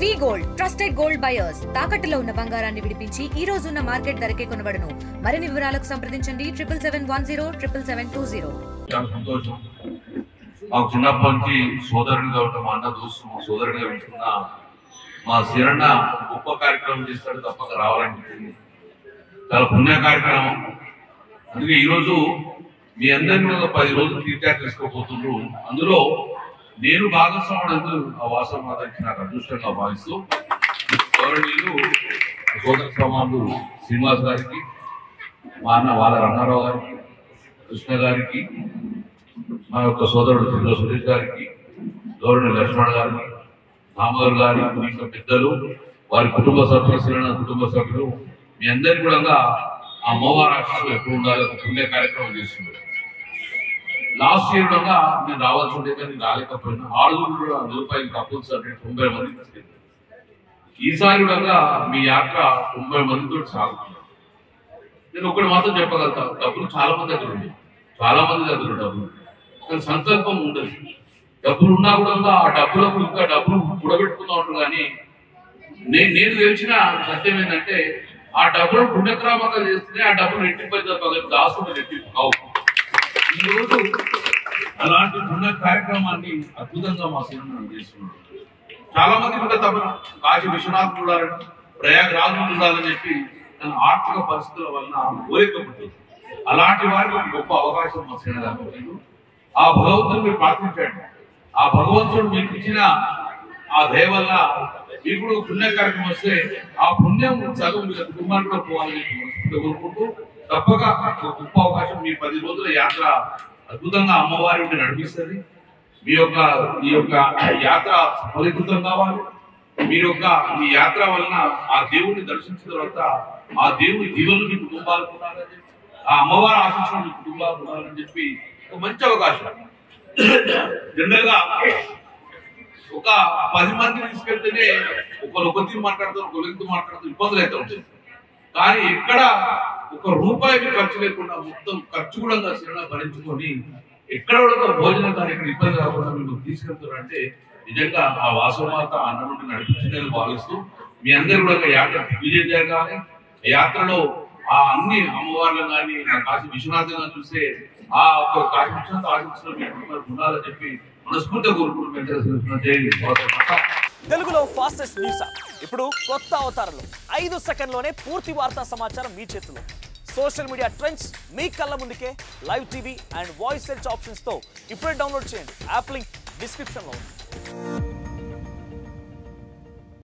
వి gold trusted gold buyers తాకట్టులో ఉన్న బంగారాన్ని విడిపించి ఈ రోజు ఉన్న మార్కెట్ ధరకే కొనబడును. మరిన్ని వివరాలకు సంప్రదించండి 7710772020. చాలా సంతోషం. మాకు చిన్నప్పటి నుంచి సోదరుడిగా ఉన్న మా అన్న దోస్తు సోదరుడిగా వింటున్న మా శిరణ గొప్ప కార్యక్రమం చేస్తాడు, తప్పక రావాలని చాలా పుణ్య కార్యక్రమం. అందుకే ఈరోజు మీ అందరినీ 10 రోజులు తీర్థయాత్ర తీసుకోబోతున్నారు. అందులో నేను భాగస్వాముడు ఆ వాసన మాత్రం నాకు అదృష్టంగా భావిస్తూ గౌరవనీయులు సోదర సమానులు శ్రీనివాస్ గారికి, మా అన్న వాళ్ళ రంగారావు గారికి, కృష్ణ గారికి, మా యొక్క సోదరుడు చిన్న సురేష్ గారికి, గౌరవనీయులు లక్ష్మణ్ గారికి, రామగారు గారి ఇంకా పెద్దలు, వారి కుటుంబ సభ్యులు, శ్రీరణ కుటుంబ సభ్యులు, మీ అందరికీ కూడా ఆ అమ్మవారి ఆశీస్సులు ఎప్పుడు ఉండాలి పుణ్య కార్యక్రమం చేస్తున్నారు. లాస్ట్ ఇయర్ కూడా నేను రావాల్సి ఉంటే కానీ రాలేకపోయినా 6 కూడా రూపాయలు కపుల్స్ అంటే 90 మంది తీసుకెళ్ళి ఈసారి కూడా మీ యాత్ర 90 మందితో సాగుతుంది. నేను ఒకటి మాత్రం చెప్పగలుగుతా, డబ్బులు చాలా మంది దగ్గర ఉంది, చాలా మంది దగ్గర డబ్బులు, కానీ సంకల్పం ఉండదు. డబ్బులు ఉన్నా కూడా ఆ డబ్బులకు ఇంకా డబ్బులు కూడబెట్టుకుంటూ ఉంటారు. కానీ నేను తెలిసిన సత్యం ఏంటంటే ఆ డబ్బులు పుణ్యక్రమంగా చేస్తేనే ఆ డబ్బులు రెట్టిపోయి దాసుకుని రెట్టింపు కావు. ఈరోజు అలాంటి పుణ్య కార్యక్రమాన్ని అద్భుతంగా మా శ్రీరంగం చేస్తున్నారు. చాలా మంది కూడా తమ కాశీ విశ్వనాథ్ చూడాలని, ప్రయాగరాజు చూడాలని చెప్పి తన ఆర్థిక పరిస్థితుల వలన కోరికపడుతుంది. అలాంటి వారికి గొప్ప అవకాశం మా శ్రీరంగం. ఆ భగవంతుడు మీరు ప్రార్థించండి. ఆ భగవంతుడు మీకు ఇచ్చిన ఆ దయ వల్ల మీకు పుణ్య కార్యక్రమం వస్తే ఆ పుణ్యం సగం మీ కుటుంబాన్ని కూడా పోవాలని కోరుకుంటూ తప్పక గొప్ప అవకాశం. మీ 10 రోజుల యాత్ర అద్భుతంగా అమ్మవారి నడిపిస్తుంది. ఈ యొక్క యాత్ర ఫలీకృతం కావాలి. మీరు ఈ యాత్ర వలన ఆ దేవుడిని దర్శించిన తర్వాత ఆ దేవుడి దీవెనలు మీ కుటుంబాలకు ఉండాలని చెప్పి, ఆ అమ్మవారి ఆశీస్సులు మీ కుటుంబాలకు ఉండాలని చెప్పి ఒక మంచి అవకాశం. జనరల్ గా ఒక 10 మందిని తీసుకెళ్తేనే ఒక తీరు మాట్లాడతారు, ఒక వ్యక్తి మాట్లాడుతూ ఇబ్బందులు అయితే ఉంటాయి. కానీ ఎక్కడ ₹1 ఖర్చు లేకుండా మొత్తం ఖర్చు కూడా శిరణ భరించుకొని ఎక్కడ కూడా భోజనం కానీ ఇక్కడ ఇబ్బంది కాకుండా మీరు తీసుకెళ్తారంటే నిజంగా ఆ వాసవమాత అన్న నుండి నడిపించిందని భావిస్తూ మీ అందరూ కూడా యాత్ర విజయం జరగాలి. యాత్రలో ఆ అన్ని అమ్మవార్లు కానీ కాశీ విశ్వనాథ్ గారిని చూస్తే ఆ ఒక కాశీ విశ్వనాథ్ ఆశించిన ఉండాలని చెప్పి మనస్ఫూర్తిగా కోరుకుంటున్నాను. తెలుగులో ఫాస్టెస్ట్ న్యూస్ ఇప్పుడు కొత్త అవతారంలో 5 సెకండ్లోనే పూర్తి వార్తా సమాచారం మీ చేతిలో. సోషల్ మీడియా ట్రెండ్స్ మీ కళ్ళ ముందుకే live TV and voice search options తో ఇప్పుడే డౌన్లోడ్ చేయండి. యాప్ లింక్ డిస్క్రిప్షన్ లో ఉంది.